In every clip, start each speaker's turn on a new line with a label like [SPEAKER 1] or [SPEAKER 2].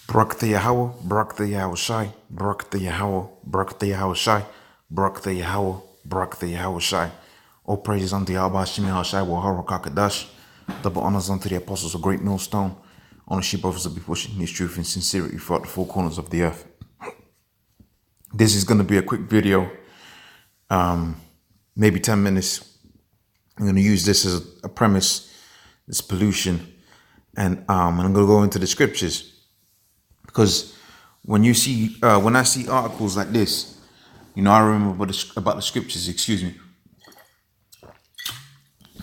[SPEAKER 1] Barak the Yahweh, Barak the Yahweh Shai, Barak the Yahweh, Barak the Yahweh Shai, Barak the Yahweh, Barak the Yahweh Shai. All praises unto Yahweh Shem Shai, Wahara Kakadash. Double honors unto the apostles of Great Millstone. Ownership brothers will be pushing his truth and sincerity throughout the four corners of the earth. This is going to be a quick video, maybe 10 minutes. I'm going to use this as a premise, this pollution, and I'm going to go into the scriptures. Because when you see, when I see articles like this, you know, I remember about the scriptures. Excuse me.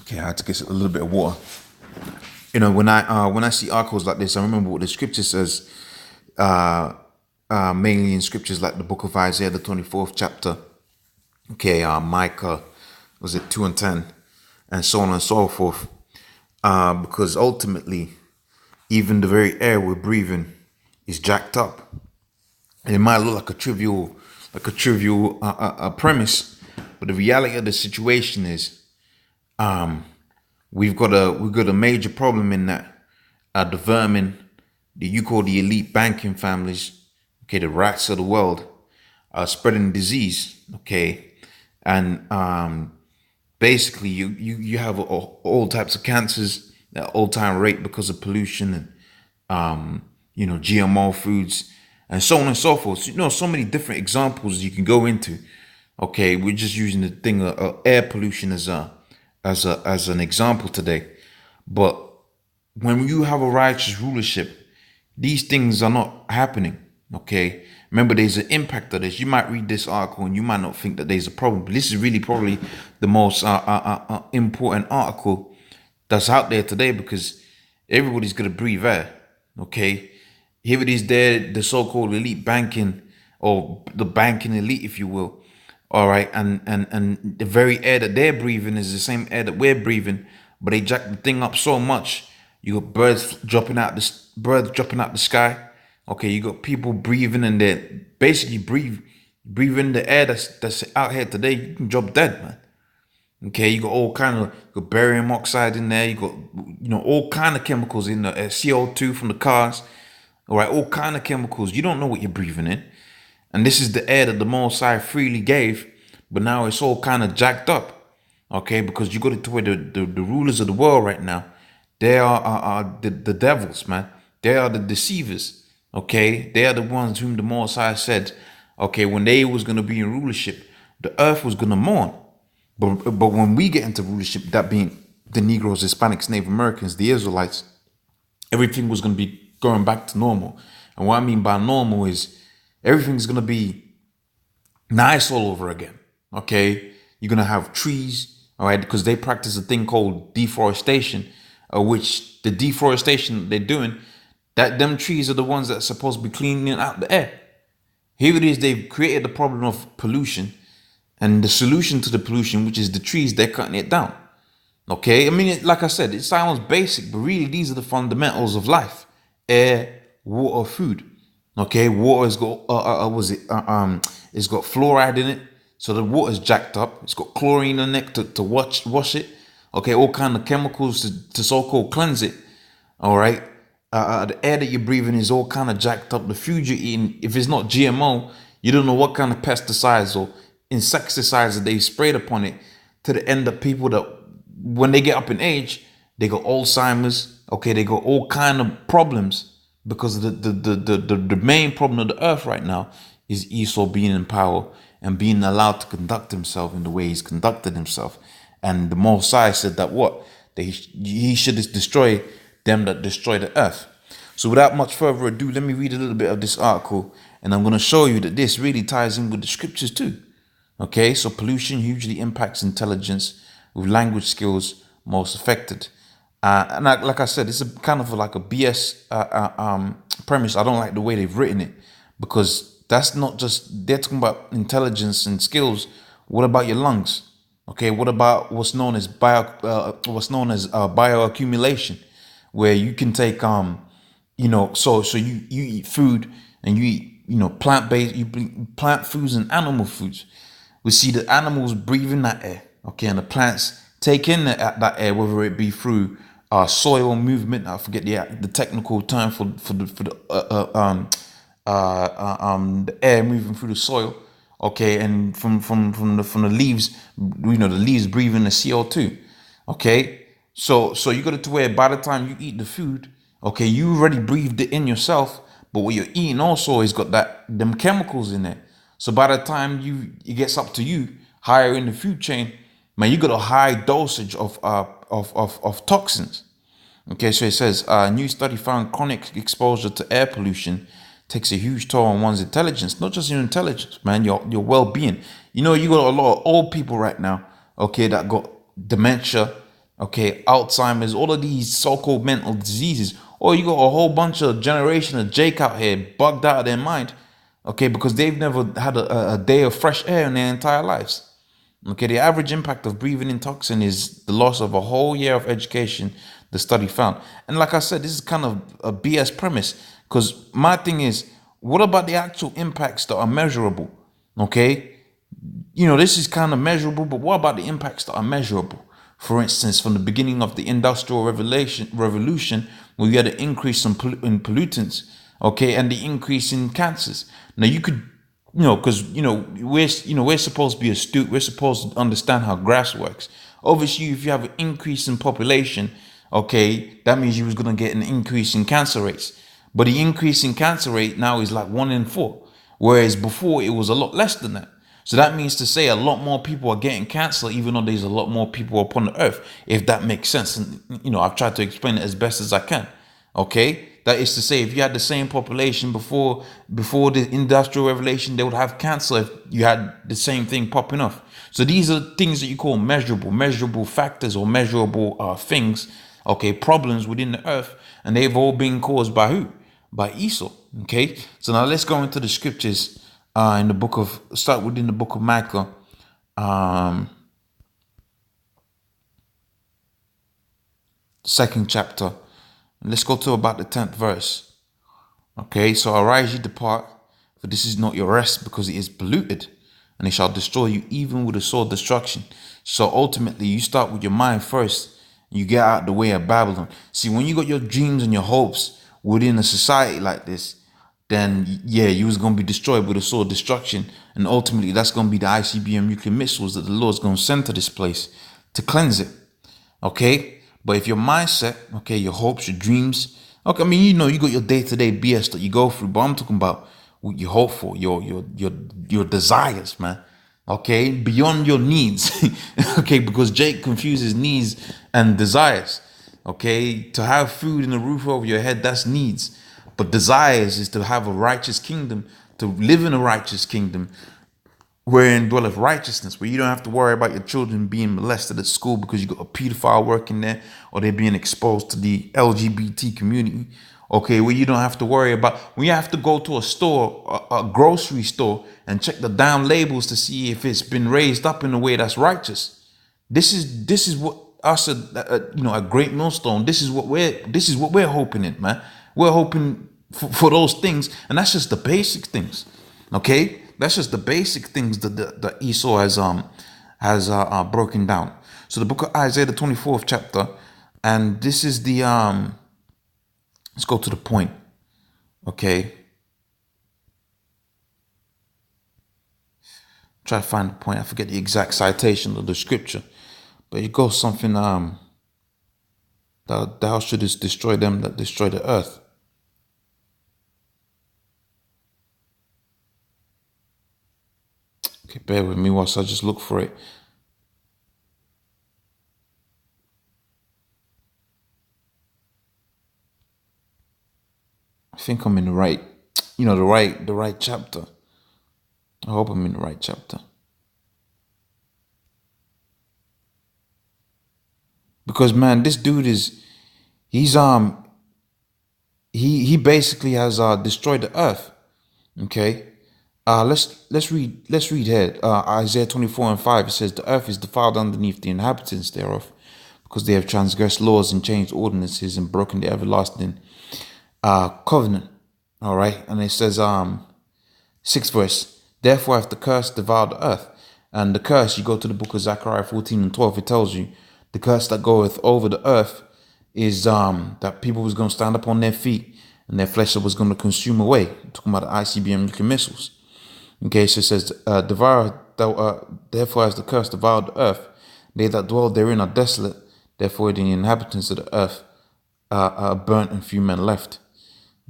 [SPEAKER 1] Okay, I had to get a little bit of water. You know, when I see articles like this, I remember what the scripture says. Mainly in scriptures like the book of Isaiah, the 24th chapter. Okay, Micah, was it 2 and 10, and so on and so forth. Because ultimately, even the very air we're breathing is jacked up. And it might look like a trivial premise, but the reality of the situation is, we've got a major problem in that the vermin that you call the elite banking families, okay, the rats of the world, are spreading disease, okay, and basically you have all types of cancers at all-time rate because of pollution and you know, GMO foods and so on and so forth. So, you know, so many different examples you can go into. Okay, we're just using the thing of air pollution as an example today. But when you have a righteous rulership, these things are not happening. Okay, remember, there's an impact of this. You might read this article and you might not think that there's a problem, but this is really probably the most important article that's out there today, because everybody's gonna breathe air. Okay, here it is, there, the so-called elite banking, or the banking elite, if you will. All right, and the very air that they're breathing is the same air that we're breathing, but they jack the thing up so much. You got birds dropping out the sky. Okay, you got people breathing, and they're basically breathing the air that's out here today. You can drop dead, man. Okay, you got all kind of, you got barium oxide in there. You got, you know, all kind of chemicals in the CO2 from the cars. All right, all kind of chemicals. You don't know what you're breathing in. And this is the air that the Most High freely gave, but now it's all kind of jacked up. Okay, because you got it to where the rulers of the world right now, they are the devils, man. They are the deceivers. Okay, they are the ones whom the Most High said, okay, when they was going to be in rulership, the earth was going to mourn. But when we get into rulership, that being the Negroes, Hispanics, Native Americans, the Israelites, everything was going to be going back to normal. And what I mean by normal is everything's going to be nice all over again. Okay, you're going to have trees, all right, because they practice a thing called deforestation, which the deforestation they're doing, that them trees are the ones that are supposed to be cleaning out the air. Here it is, they've created the problem of pollution, and the solution to the pollution, which is the trees, they're cutting it down. Okay, I mean, like I said, it sounds basic, but really these are the fundamentals of life: air, water, food. Okay, water has got it's got fluoride in it, so the water's jacked up. It's got chlorine in it to wash it. Okay, all kind of chemicals to so-called cleanse it. All right. The air that you're breathing is all kind of jacked up. The food you're eating, if it's not GMO, you don't know what kind of pesticides or insecticides that they sprayed upon it, to the end of people that when they get up in age, they got Alzheimer's. Okay, they got all kind of problems because of the main problem of the earth right now is Esau being in power and being allowed to conduct himself in the way he's conducted himself. And the Most High said that he should destroy them that destroy the earth. So without much further ado, let me read a little bit of this article, and I'm going to show you that this really ties in with the scriptures too. Okay, so pollution hugely impacts intelligence, with language skills most affected. Like I said, it's a kind of like a BS premise. I don't like the way they've written it, because that's not just, they're talking about intelligence and skills. What about your lungs? Okay, what about what's known as bioaccumulation, where you can take you know, so you eat food, and you eat, you know, plant-based, plant foods and animal foods. We see the animals breathing that air, okay, and the plants take in that air, whether it be through soil movement. I forget the technical term for the air moving through the soil. Okay, and from the leaves, the leaves breathing the CO2. Okay, so you got it to where by the time you eat the food, okay, you already breathed it in yourself, but what you're eating also has got them chemicals in there. So by the time it gets up to you higher in the food chain, man, you got a high dosage of toxins. Okay, so it says a new study found chronic exposure to air pollution takes a huge toll on one's intelligence. Not just your intelligence, man, your well-being. You got a lot of old people right now, okay, that got dementia, okay, Alzheimer's, all of these so-called mental diseases. Or you got a whole bunch of generation of Jake out here bugged out of their mind, okay, because they've never had a day of fresh air in their entire lives. Okay, the average impact of breathing in toxin is the loss of a whole year of education, the study found. And like I said, this is kind of a BS premise, because my thing is, what about the actual impacts that are measurable? Okay, this is kind of measurable, but what about the impacts that are measurable? For instance, from the beginning of the Industrial Revolution, where we had an increase in pollutants, okay, and the increase in cancers. Now you could, because we're supposed to be astute. We're supposed to understand how grass works. Obviously, if you have an increase in population, okay, that means you was gonna get an increase in cancer rates. But the increase in cancer rate now is like 1 in 4, whereas before it was a lot less than that. So that means to say a lot more people are getting cancer, even though there's a lot more people upon the earth, if that makes sense. And, I've tried to explain it as best as I can. Okay. That is to say, if you had the same population before the Industrial Revolution, they would have cancer if you had the same thing popping off. So these are things that you call measurable factors or measurable things, okay, problems within the earth. And they've all been caused by who? By Esau. Okay. So now let's go into the scriptures. Start within the book of Micah, 2nd chapter. Let's go to about the 10th verse. Okay, so arise ye, depart, for this is not your rest, because it is polluted, and it shall destroy you even with a sword destruction. So ultimately, you start with your mind first, and you get out of the way of Babylon. See, when you got your dreams and your hopes within a society like this, then yeah, you was gonna be destroyed with a sword destruction, and ultimately that's gonna be the ICBM nuclear missiles that the Lord's gonna send to this place to cleanse it. Okay, but if your mindset, okay, your hopes, your dreams, okay, I mean, you got your day-to-day BS that you go through, but I'm talking about what you hope for, your desires, man. Okay, beyond your needs. Okay, because Jake confuses needs and desires. Okay, to have food and a roof over your head, that's needs. But desires is to have a righteous kingdom, to live in a righteous kingdom wherein dwelleth righteousness, where you don't have to worry about your children being molested at school because you got a pedophile working there, or they're being exposed to the LGBT community. Okay, where you don't have to worry about, when you have to go to a store, a grocery store, and check the damn labels to see if it's been raised up in a way that's righteous. This is what us at GreatMillStone, this is what we're hoping in, man. We're hoping for those things, and that's just the basic things. Okay, that's just the basic things that Esau has broken down. So the book of Isaiah, the 24th chapter, and this is the let's go to the point. Okay, try to find the point. I forget the exact citation of the scripture, but it goes something thou shouldest destroy them that destroy the earth. Okay, bear with me whilst I just look for it. I think I'm in the right, the right chapter. I hope I'm in the right chapter. Because man, this dude he basically has destroyed the earth. Okay. Let's read here. Isaiah 24:5. It says, the earth is defiled underneath the inhabitants thereof, because they have transgressed laws and changed ordinances and broken the everlasting covenant. All right. And it says 6th verse, therefore hath the curse devoured the earth. And the curse, you go to the book of Zechariah 14:12, it tells you the curse that goeth over the earth is that people was going to stand up on their feet and their flesh was going to consume away. I'm talking about the ICBM nuclear missiles. Okay, so it says, therefore as the curse devoured the earth, they that dwell therein are desolate, therefore the inhabitants of the earth are burnt and few men left.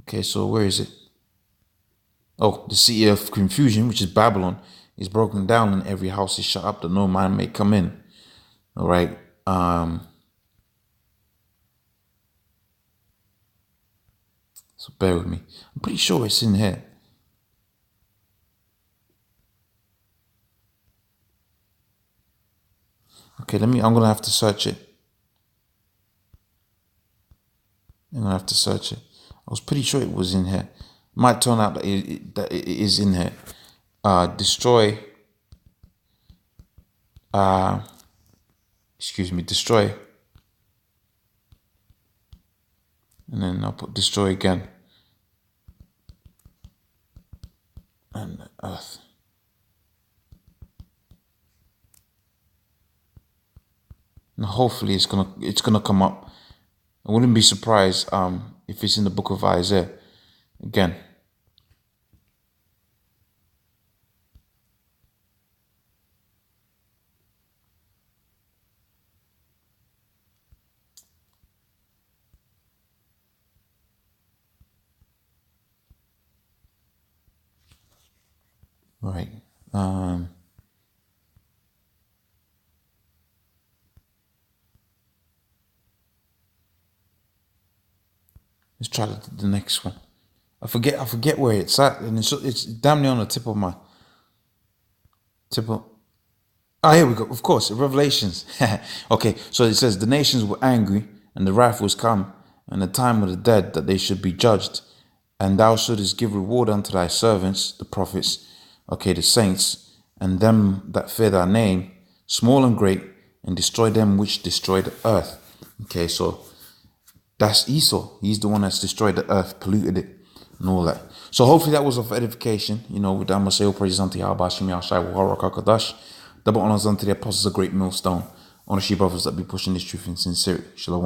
[SPEAKER 1] Okay, so where is it? Oh, the city of confusion, which is Babylon, is broken down and every house is shut up that no man may come in. All right. So bear with me. I'm pretty sure it's in here. Okay, I'm gonna have to search it. I'm gonna have to search it. I was pretty sure it was in here. Might turn out that it is in here. Destroy. Destroy. And then I'll put destroy again. And the earth. Now hopefully it's gonna come up. I wouldn't be surprised if it's in the book of Isaiah again. Right. Let's try the next one. I forget where it's at, and it's damn near on the tip of my tip of. Here we go. Of course, Revelations. Okay, so it says the nations were angry, and the wrath was come, and the time of the dead that they should be judged, and thou shouldest give reward unto thy servants, the prophets, okay, the saints, and them that fear thy name, small and great, and destroy them which destroy the earth. Okay, so that's Esau. He's the one that's destroyed the earth, polluted it, and all that. So hopefully that was of edification. With that, I'm going to say all praises unto Yahweh, Shem Yahshai, Waharak HaKadosh. Double honors unto the apostles of Great Millstone. Honor you brothers that be pushing this truth in sincerity. Shalom.